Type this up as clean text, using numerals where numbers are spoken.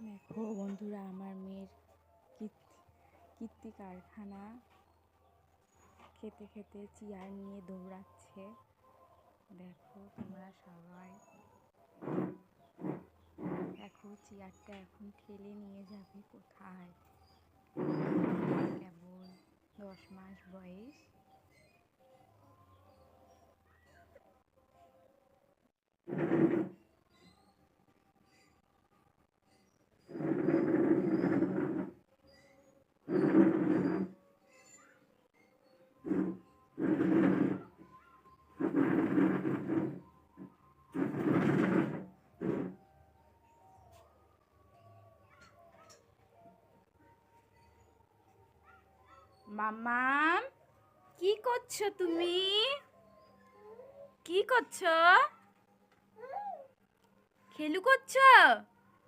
দেখো বন্ধুরা, আমার মেয়ের কীর্তি কারখানা খেতে খেতে চেয়ার নিয়ে দৌড়াচ্ছে। দেখো তোমরা সবাই, দেখো চেয়ারটা এখন ঠেলে নিয়ে যাবে কোথায়। কেবল 10 মাস বয়স। মাম্মাম, কি করছো তুমি? কি করছো? খেলু করছো?